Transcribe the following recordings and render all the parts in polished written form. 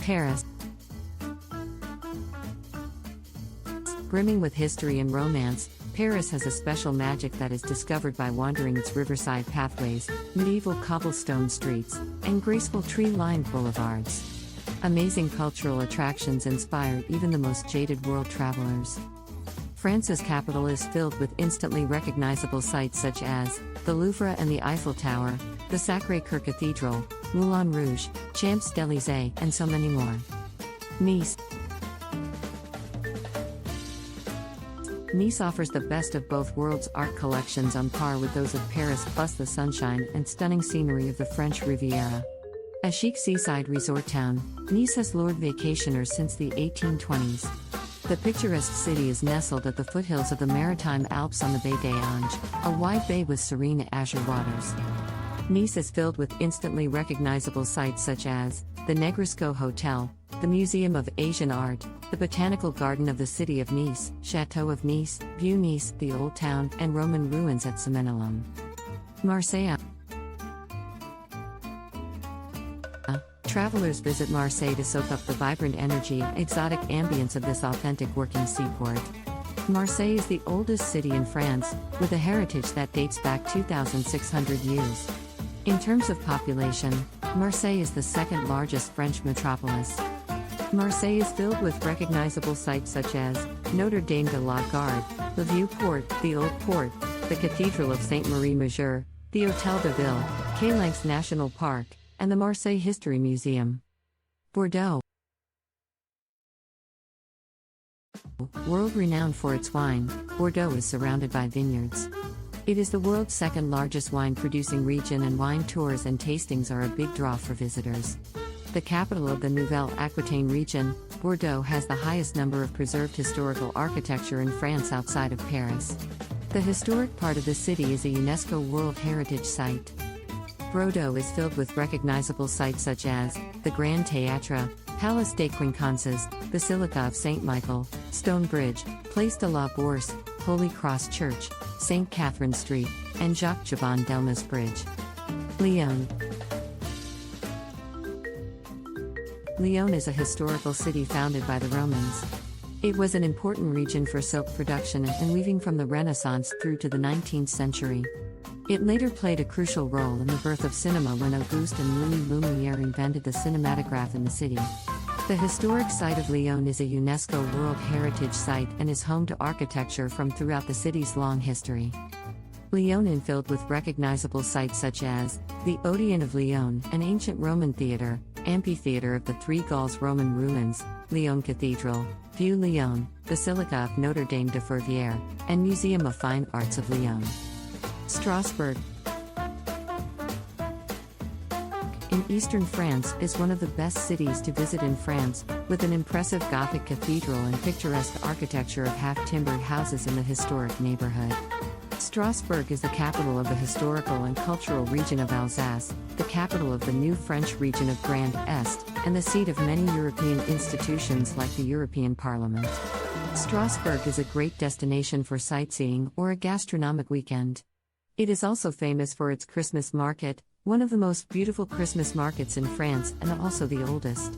Paris. Brimming with history and romance, Paris has a special magic that is discovered by wandering its riverside pathways, medieval cobblestone streets, and graceful tree-lined boulevards. Amazing cultural attractions inspire even the most jaded world travelers. France's capital is filled with instantly recognizable sights such as the Louvre and the Eiffel Tower, the Sacré-Cœur Cathedral, Moulin Rouge, Champs-Élysées, and so many more. Nice. Nice offers the best of both worlds' art collections on par with those of Paris, plus the sunshine and stunning scenery of the French Riviera. A chic seaside resort town, Nice has lured vacationers since the 1820s. The picturesque city is nestled at the foothills of the Maritime Alps on the Baie d'Ange, a wide bay with serene azure waters. Nice is filled with instantly recognizable sights such as the Negresco Hotel, the Museum of Asian Art, the Botanical Garden of the City of Nice, Château of Nice, Vieux Nice, the Old Town, and Roman ruins at Seminolum. Marseille. Travelers visit Marseille to soak up the vibrant energy and exotic ambience of this authentic working seaport. Marseille is the oldest city in France, with a heritage that dates back 2,600 years. In terms of population, Marseille is the second largest French metropolis. Marseille is filled with recognizable sites such as Notre Dame de la Garde, the Vieux Port, the Old Port, the Cathedral of Sainte-Marie-Majeure, the Hôtel de Ville, Calanques National Park, and the Marseille History Museum. Bordeaux. World-renowned for its wine, Bordeaux is surrounded by vineyards. It is the world's second largest wine-producing region, and wine tours and tastings are a big draw for visitors. The capital of the Nouvelle-Aquitaine region, Bordeaux has the highest number of preserved historical architecture in France outside of Paris. The historic part of the city is a UNESCO World Heritage Site. Bordeaux is filled with recognizable sites such as the Grand Théâtre, Palace des Quinconces, Basilica of St. Michael, Stone Bridge, Place de la Bourse, Holy Cross Church, St. Catherine Street, and Jacques Jabon Delmas Bridge. Lyon. Lyon is a historical city founded by the Romans. It was an important region for silk production and weaving from the Renaissance through to the 19th century. It later played a crucial role in the birth of cinema when Auguste and Louis Lumière invented the cinematograph in the city. The historic site of Lyon is a UNESCO World Heritage Site and is home to architecture from throughout the city's long history. Lyon is filled with recognizable sites such as the Odeon of Lyon, an ancient Roman theater, amphitheater of the Three Gauls Roman ruins, Lyon Cathedral, Vieux Lyon, Basilica of Notre Dame de Fourvière, and Museum of Fine Arts of Lyon. Strasbourg, in eastern France, is one of the best cities to visit in France, with an impressive Gothic cathedral and picturesque architecture of half-timbered houses in the historic neighborhood. Strasbourg is the capital of the historical and cultural region of Alsace, the capital of the new French region of Grand Est, and the seat of many European institutions like the European Parliament. Strasbourg is a great destination for sightseeing or a gastronomic weekend. It is also famous for its Christmas market, one of the most beautiful Christmas markets in France and also the oldest.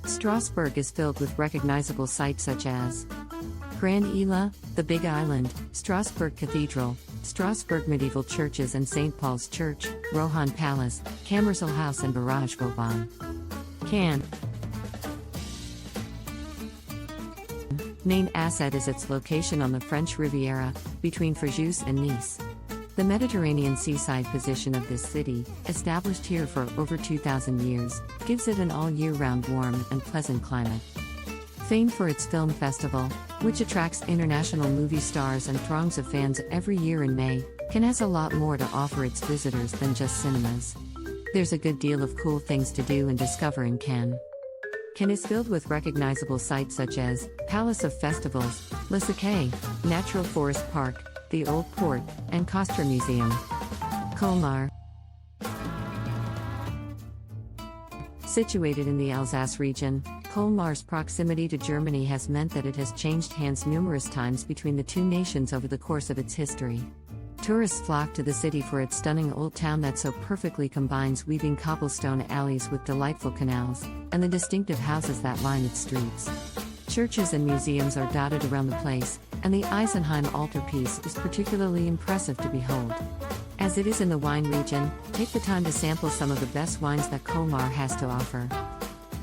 Strasbourg is filled with recognizable sites such as Grand Isle, the Big Island, Strasbourg Cathedral, Strasbourg medieval churches and St. Paul's Church, Rohan Palace, Cammersel House and Barrage Vauban. Cannes. Main asset is its location on the French Riviera, between Fréjus and Nice. The Mediterranean seaside position of this city, established here for over 2,000 years, gives it an all-year-round warm and pleasant climate. Famed for its film festival, which attracts international movie stars and throngs of fans every year in May, Cannes has a lot more to offer its visitors than just cinemas. There's a good deal of cool things to do and discover in Cannes. Cannes is filled with recognizable sites such as Palace of Festivals, Le Sacquet, Natural Forest Park, the Old Port, and Castres Museum. Colmar. Situated in the Alsace region, Colmar's proximity to Germany has meant that it has changed hands numerous times between the two nations over the course of its history. Tourists flock to the city for its stunning old town that so perfectly combines weaving cobblestone alleys with delightful canals, and the distinctive houses that line its streets. Churches and museums are dotted around the place, and the Eisenheim altarpiece is particularly impressive to behold. As it is in the wine region, take the time to sample some of the best wines that Colmar has to offer.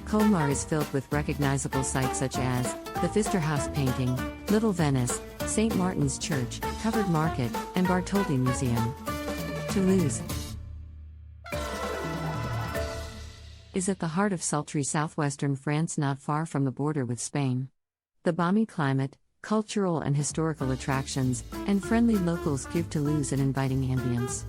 Colmar is filled with recognizable sights such as the Pfister House painting, Little Venice, St. Martin's Church, Covered Market, and Bartholdi Museum. Toulouse is at the heart of sultry southwestern France, not far from the border with Spain. The balmy climate, cultural and historical attractions, and friendly locals give Toulouse an inviting ambience.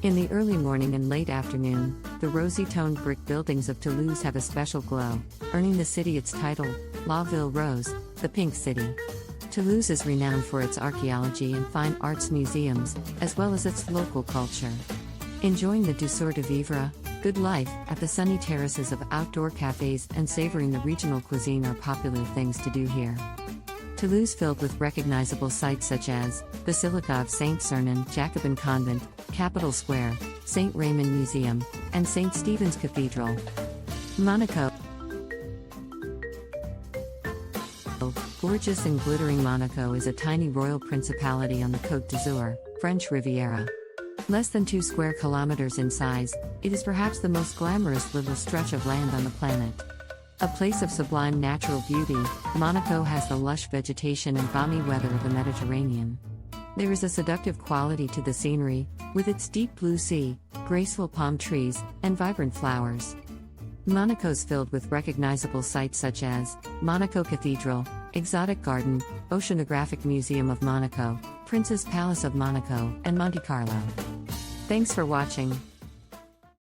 In the early morning and late afternoon, the rosy-toned brick buildings of Toulouse have a special glow, earning the city its title, La Ville Rose, the Pink City. Toulouse is renowned for its archaeology and fine arts museums, as well as its local culture. Enjoying the douceur de vivre, good life, at the sunny terraces of outdoor cafes and savoring the regional cuisine are popular things to do here. Toulouse filled with recognizable sites such as Basilica of Saint Sernin, Jacobin Convent, Capitol Square, St. Raymond Museum, and St. Stephen's Cathedral. Monaco. Gorgeous and glittering Monaco is a tiny royal principality on the Côte d'Azur, French Riviera. Less than 2 square kilometers in size, it is perhaps the most glamorous little stretch of land on the planet. A place of sublime natural beauty, Monaco has the lush vegetation and balmy weather of the Mediterranean. There is a seductive quality to the scenery, with its deep blue sea, graceful palm trees, and vibrant flowers. Monaco's filled with recognizable sites such as Monaco Cathedral, Exotic Garden, Oceanographic Museum of Monaco, Prince's Palace of Monaco, and Monte Carlo. Thanks for watching.